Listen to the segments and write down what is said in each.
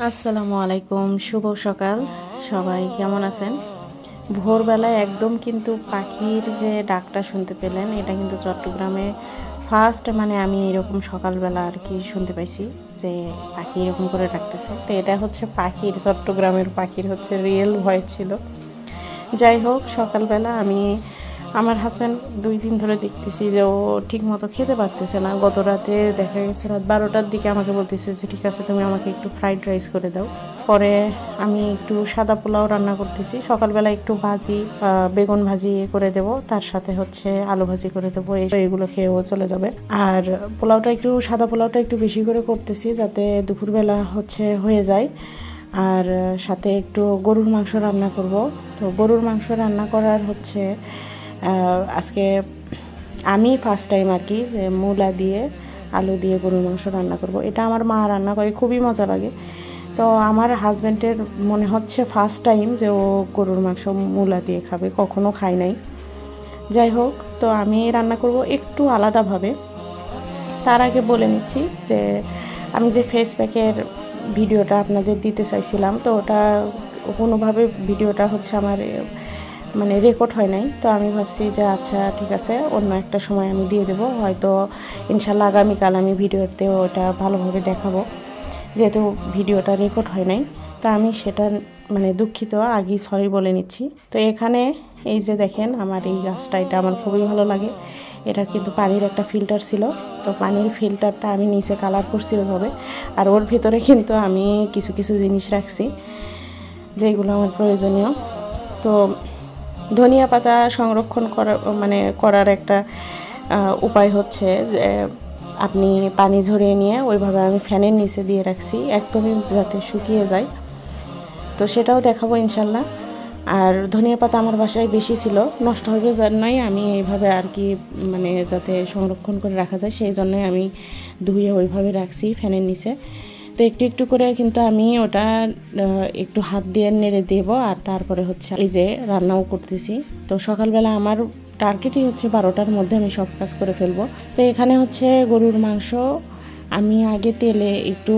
আসসালামু আলাইকুম, শুভ সকাল। সবাই কেমন আছেন? ভোরবেলায় একদম কিন্তু পাখির যে ডাকটা শুনতে পেলেন, এটা কিন্তু চট্টগ্রামে ফার্স্ট, মানে আমি এরকম সকালবেলা আর কি শুনতে পাইছি যে পাখি এরকম করে ডাকতেছে। তো এটা হচ্ছে পাখির, চট্টগ্রামের পাখির হচ্ছে রিয়েল ভয়েস ছিল। যাই হোক, সকালবেলা আমি আমার হাজব্যান্ড 2 দিন ধরে দেখতেছি যে ও ঠিক মতো খেতে পারতেছে না। গত রাতে দেখা গেছে রাত 12টার দিকে আমাকে বলতেছে যে ঠিক আছে, তুমি আমাকে একটু ফ্রাইড রাইস করে দাও। পরে আমি একটু সাদা পোলাও রান্না করতেছি। সকালবেলা একটু ভাজি, বেগুন ভাজি করে দেব, তার সাথে হচ্ছে আলু ভাজি করে দেবো, এগুলো খেয়েও চলে যাবে। আর পোলাওটা একটু, সাদা পোলাওটা একটু বেশি করে করতেছি যাতে দুপুরবেলা হচ্ছে হয়ে যায়। আর সাথে একটু গরুর মাংস রান্না করব। তো গরুর মাংস রান্না করার হচ্ছে আজকে আমি ফার্স্ট টাইম আর কি মূলা দিয়ে আলু দিয়ে গরুর মাংস রান্না করব। এটা আমার মা রান্না করে, খুবই মজা লাগে। তো আমার হাজব্যান্ডের মনে হচ্ছে ফার্স্ট টাইম যে ও গরুর মাংস মূলা দিয়ে খাবে, কখনো খায় নাই। যাই হোক, তো আমি রান্না করব একটু আলাদাভাবে। তার আগে বলে নিচ্ছি যে আমি যে ফেস প্যাকের ভিডিওটা আপনাদের দিতে চাইছিলাম, তো ওটা কোনোভাবে ভিডিওটা হচ্ছে আমার মানে রেকর্ড হয় নাই। তো আমি ভাবছি যে আচ্ছা ঠিক আছে, অন্য একটা সময় আমি দিয়ে দেবো, হয়তো ইনশাল্লাহ আগামীকাল আমি ভিডিওতে ওটা ভালোভাবে দেখাবো, যেহেতু ভিডিওটা রেকর্ড হয় নাই। তো আমি সেটা মানে দুঃখিত, আগেই সরি বলে নিচ্ছি। তো এখানে এই যে দেখেন আমার এই গাছটা, এটা আমার খুবই ভালো লাগে। এটা কিন্তু পানির একটা ফিল্টার ছিল, তো পানির ফিল্টারটা আমি নিচে কালার করছি ওইভাবে। আর ওর ভিতরে কিন্তু আমি কিছু কিছু জিনিস রাখছি যেগুলো আমার প্রয়োজনীয়। তো ধনিয়া পাতা সংরক্ষণ করার একটা উপায় হচ্ছে যে আপনি পানি ঝরিয়ে নিয়ে ওইভাবে আমি ফ্যানের নিচে দিয়ে রাখছি, একদমই যাতে শুকিয়ে যায়। তো সেটাও দেখাবো ইনশাল্লাহ। আর ধনিয়া পাতা আমার বাসায় বেশি ছিল, নষ্ট হবে জন্যই আমি এইভাবে আর কি, মানে যাতে সংরক্ষণ করে রাখা যায় সেই জন্যই আমি ধুয়ে ওইভাবে রাখছি ফ্যানের নিচে। তো একটু একটু করে কিন্তু আমি ওটা একটু হাত দিয়ে নেড়ে দেবো। আর তারপরে হচ্ছে এই যে রান্নাও করতেছি। তো সকালবেলা আমার টার্গেটই হচ্ছে 12টার মধ্যে আমি সব কাজ করে ফেলবো। তো এখানে হচ্ছে গরুর মাংস আমি আগে তেলে একটু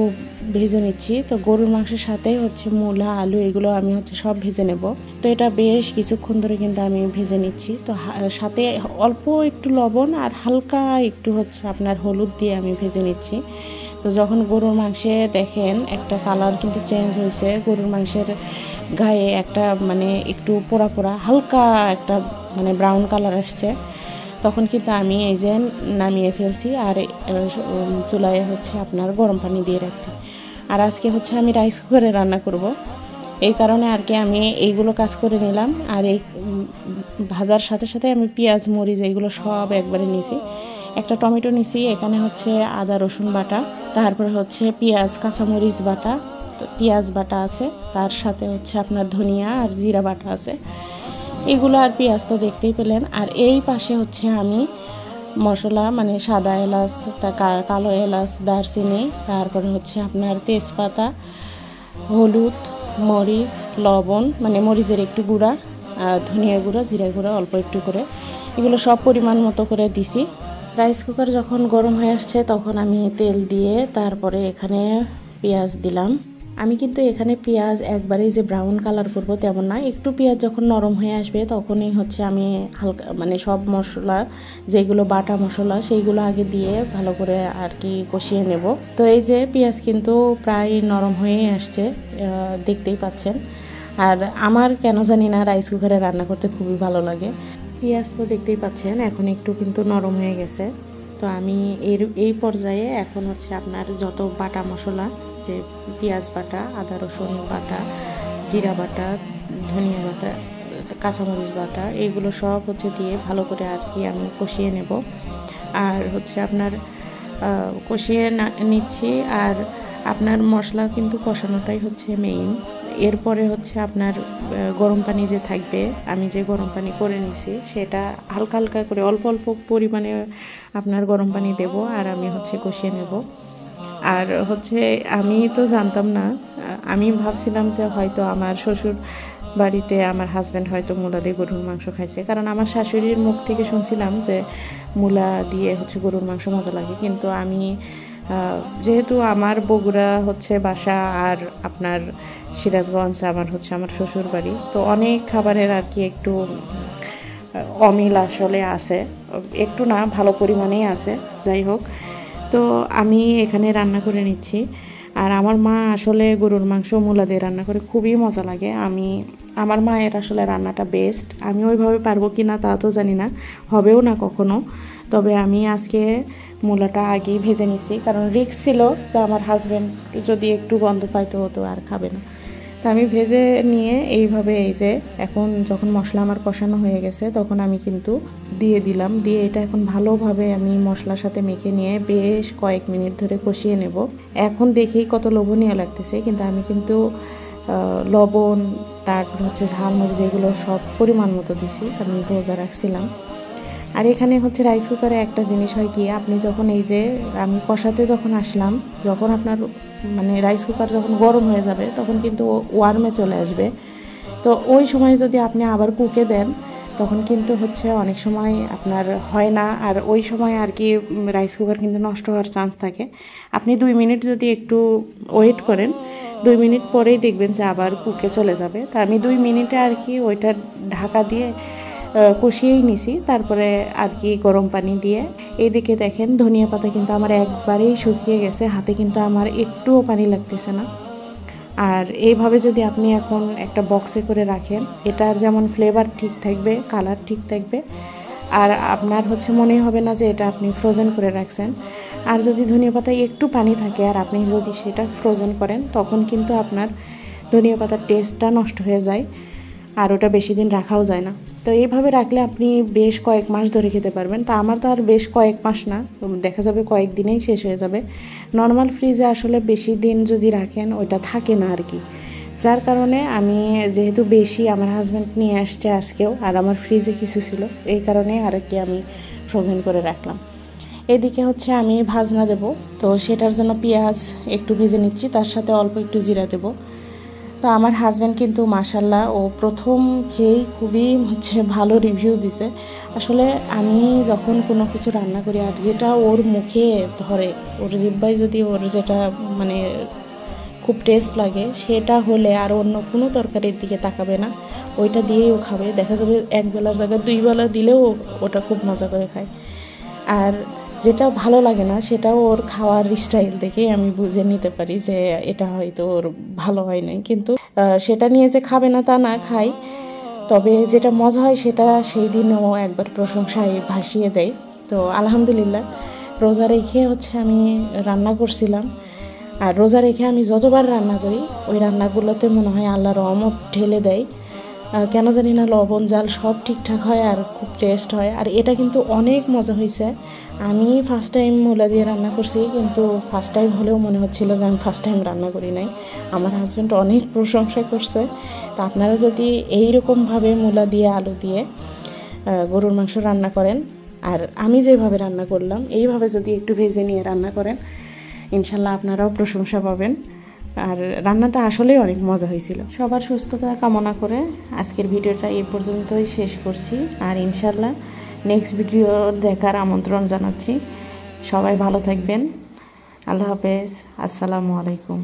ভেজে নিচ্ছি। তো গরুর মাংসের সাথেই হচ্ছে মূলা, আলু, এগুলো আমি হচ্ছে সব ভেজে নেব। তো এটা বেশ কিছুক্ষণ ধরে কিন্তু আমি ভেজে নিচ্ছি। তো সাথে অল্প একটু লবণ আর হালকা একটু হচ্ছে আপনার হলুদ দিয়ে আমি ভেজে নিচ্ছি। তো যখন গরুর মাংসে দেখেন একটা কালার কিন্তু চেঞ্জ হয়েছে, গরুর মাংসের গায়ে একটা মানে একটু পোড়া পোড়া হালকা একটা মানে ব্রাউন কালার আসছে, তখন কিন্তু আমি এই যে নামিয়ে ফেলছি। আর চুলায় হচ্ছে আপনার গরম পানি দিয়ে রাখছি। আর আজকে হচ্ছে আমি রাইস কুকারে রান্না করব, এই কারণে আর কি আমি এইগুলো কাজ করে নিলাম। আর এই ভাজার সাথে সাথে আমি পেঁয়াজ, মরিচ এগুলো সব একবারে নিয়েছি। একটা টমেটো নিয়েছি, এখানে হচ্ছে আদা রসুন বাটা, তারপরে হচ্ছে পেঁয়াজ কাঁচামরিচ বাটা, পেঁয়াজ বাটা আছে, তার সাথে হচ্ছে আপনার ধনিয়া আর জিরা বাটা আছে এগুলো। আর পেঁয়াজ তো দেখতেই পেলেন। আর এই পাশে হচ্ছে আমি মশলা মানে সাদা এলাচ, কালো এলাচ, দারচিনি, তারপরে হচ্ছে আপনার তেজপাতা, হলুদ, মরিচ, লবণ, মানে মরিচের একটু গুঁড়া, ধনিয়া গুঁড়া, জিরা গুঁড়া অল্প একটু করে, এগুলো সব পরিমাণ মতো করে দিছি। রাইস কুকার যখন গরম হয়ে আসছে তখন আমি তেল দিয়ে তারপরে এখানে পেঁয়াজ দিলাম। আমি কিন্তু এখানে পেঁয়াজ একবারেই যে ব্রাউন কালার করব তেমন না, একটু পেঁয়াজ যখন নরম হয়ে আসবে তখনই হচ্ছে আমি হালকা মানে সব মশলা যেগুলো বাটা মশলা সেইগুলো আগে দিয়ে ভালো করে আর কি কষিয়ে নেব। তো এই যে পেঁয়াজ কিন্তু প্রায় নরম হয়ে আসছে, দেখতেই পাচ্ছেন। আর আমার কেন জানি না রাইস কুকারে রান্না করতে খুবই ভালো লাগে। পেঁয়াজ তো দেখতেই পাচ্ছেন এখন একটু কিন্তু নরম হয়ে গেছে। তো আমি এই পর্যায়ে এখন হচ্ছে আপনার যত বাটা মশলা, যে পেঁয়াজ বাটা, আদা রসুন বাটা, জিরা বাটা, ধনিয়া বাটা, কাঁচামরিচ বাটা, এইগুলো সব হচ্ছে দিয়ে ভালো করে আর কি আমি কষিয়ে নেব। আর হচ্ছে আপনার কষিয়ে নিচ্ছি। আর আপনার মশলা কিন্তু কষানোটাই হচ্ছে মেইন। এরপরে হচ্ছে আপনার গরম পানি যে থাকবে, আমি যে গরম পানি করে নিছি সেটা হালকা হালকা করে অল্প অল্প পরিমাণে আপনার গরম পানি দেব। আর আমি হচ্ছে কষিয়ে নেব। আর হচ্ছে আমি তো জানতাম না, আমি ভাবছিলাম যে হয়তো আমার শ্বশুর বাড়িতে আমার হাজব্যান্ড হয়তো মূলা দিয়ে গরুর মাংস খাইছে, কারণ আমার শাশুড়ির মুখ থেকে শুনছিলাম যে মূলা দিয়ে হচ্ছে গরুর মাংস মজা লাগে। কিন্তু আমি যেহেতু আমার বগুড়া হচ্ছে বাসা আর আপনার সিরাজগঞ্জ আমার হচ্ছে আমার শ্বশুর বাড়ি, তো অনেক খাবারের আর কি একটু অমিল আসলে আছে, একটু না ভালো পরিমাণেই আছে। যাই হোক, তো আমি এখানে রান্না করে নিচ্ছি। আর আমার মা আসলে গরুর মাংস মূলা দিয়ে রান্না করে, খুবই মজা লাগে। আমার মায়ের আসলে রান্নাটা বেস্ট। আমি ওইভাবে পারবো কি না তা তো জানি না, হবেও না কখনো। তবে আমি আজকে মূলাটা আগেই ভেজে নিছি, কারণ রিস্ক ছিল যে আমার হাজব্যান্ড যদি একটু গন্ধ পাইতে হতো আর খাবে না। তো আমি ভেজে নিয়ে এইভাবে, এই যে এখন যখন মশলা আমার কষানো হয়ে গেছে তখন আমি কিন্তু দিয়ে দিলাম। দিয়ে এটা এখন ভালোভাবে আমি মশলার সাথে মেখে নিয়ে বেশ কয়েক মিনিট ধরে কষিয়ে নেব। এখন দেখেই কত লোভনীয় লাগতেছে, কিন্তু আমি কিন্তু লবণ, তারপর হচ্ছে ঝালমরিচ, এগুলো সব পরিমাণ মতো দিছি, কারণ রোজা রাখছিলাম। আর এখানে হচ্ছে রাইস কুকারে একটা জিনিস হয় কি, আপনি যখন এই যে আমি কষাতে যখন আসলাম, যখন আপনার মানে রাইস কুকার যখন গরম হয়ে যাবে তখন কিন্তু ওয়ার্মে চলে আসবে। তো ওই সময় যদি আপনি আবার কুকে দেন তখন কিন্তু হচ্ছে অনেক সময় আপনার হয় না। আর ওই সময় আর কি রাইস কুকার কিন্তু নষ্ট হওয়ার চান্স থাকে। আপনি 2 মিনিট যদি একটু ওয়েট করেন, 2 মিনিট পরেই দেখবেন যে আবার কুকে চলে যাবে। তা আমি 2 মিনিটে আর কি ওইটা ঢাকা দিয়ে কষিয়েই নিছি। তারপরে আর কি গরম পানি দিয়ে, এইদিকে দেখেন ধনিয়া পাতা কিন্তু আমার একবারেই শুকিয়ে গেছে, হাতে কিন্তু আমার একটুও পানি লাগতেছে না। আর এইভাবে যদি আপনি এখন একটা বক্সে করে রাখেন, এটার যেমন ফ্লেভার ঠিক থাকবে, কালার ঠিক থাকবে, আর আপনার হচ্ছে মনেই হবে না যে এটা আপনি ফ্রোজেন করে রাখছেন। আর যদি ধনিয়া পাতায় একটু পানি থাকে আর আপনি যদি সেটা ফ্রোজেন করেন, তখন কিন্তু আপনার ধনিয়া পাতার টেস্টটা নষ্ট হয়ে যায় আর ওটা বেশি দিন রাখাও যায় না। তো এইভাবে রাখলে আপনি বেশ কয়েক মাস ধরে খেতে পারবেন। তা আমার তো আর বেশ কয়েক মাস না, দেখা যাবে কয়েক দিনেই শেষ হয়ে যাবে। নর্মাল ফ্রিজে আসলে বেশি দিন যদি রাখেন ওইটা থাকে না আর কি। যার কারণে আমি যেহেতু বেশি, আমার হাজব্যান্ড নিয়ে আসছে আজকেও, আর আমার ফ্রিজে কিছু ছিল, এই কারণে আর কি আমি ফ্রোজেন করে রাখলাম। এদিকে হচ্ছে আমি ভাজনা দেব, তো সেটার জন্য পেঁয়াজ একটু ভেজে নিচ্ছি, তার সাথে অল্প একটু জিরা দেব। তো আমার হাজব্যান্ড কিন্তু মাশাল্লাহ ও প্রথম খেয়েই খুবই হচ্ছে ভালো রিভিউ দিছে। আসলে আমি যখন কোনো কিছু রান্না করি আর যেটা ওর মুখে ধরে, ওর জিহ্বায় যদি ওর যেটা মানে খুব টেস্ট লাগে, সেটা হলে আর অন্য কোনো তরকারির দিকে তাকাবে না, ওইটা দিয়েই ও খাবে। দেখা যাবে এক বেলার জায়গায় 2 বেলা দিলেও ওটা খুব মজা করে খায়। আর যেটা ভালো লাগে না সেটাও ওর খাওয়ার স্টাইল দেখেই আমি বুঝে নিতে পারি যে এটা হয়তো ওর ভালো হয় নাই। কিন্তু সেটা নিয়ে যে খাবে না তা না, খাই। তবে যেটা মজা হয় সেটা সেই দিনও একবার প্রশংসায় ভাসিয়ে দেয়। তো আলহামদুলিল্লাহ, রোজা রেখে হচ্ছে আমি রান্না করছিলাম। আর রোজা রেখে আমি যতবার রান্না করি ওই রান্নাগুলোতে মনে হয় আল্লাহর রহমত ঢেলে দেয়। কেন জানি না, লবণ জাল সব ঠিকঠাক হয় আর খুব টেস্ট হয়। আর এটা কিন্তু অনেক মজা হয়েছে। আমি ফার্স্ট টাইম মূলা দিয়ে রান্না করছি, কিন্তু ফার্স্ট টাইম হলেও মনে হচ্ছিল যে আমি ফার্স্ট টাইম রান্না করি নাই। আমার হাজব্যান্ড অনেক প্রশংসা করছে। তো আপনারা যদি এইরকমভাবে মূলা দিয়ে আলু দিয়ে গরুর মাংস রান্না করেন, আর আমি যেভাবে রান্না করলাম এইভাবে যদি একটু ভেজে নিয়ে রান্না করেন, ইনশাল্লাহ আপনারাও প্রশংসা পাবেন। আর রান্নাটা আসলেই অনেক মজা হয়েছিল। সবার সুস্থতা কামনা করে আজকের ভিডিওটা এই পর্যন্তই শেষ করছি। আর ইনশাল্লাহ নেক্সট ভিডিও দেখার আমন্ত্রণ জানাচ্ছি। সবাই ভালো থাকবেন। আল্লাহ হাফেজ। আসসালামু আলাইকুম।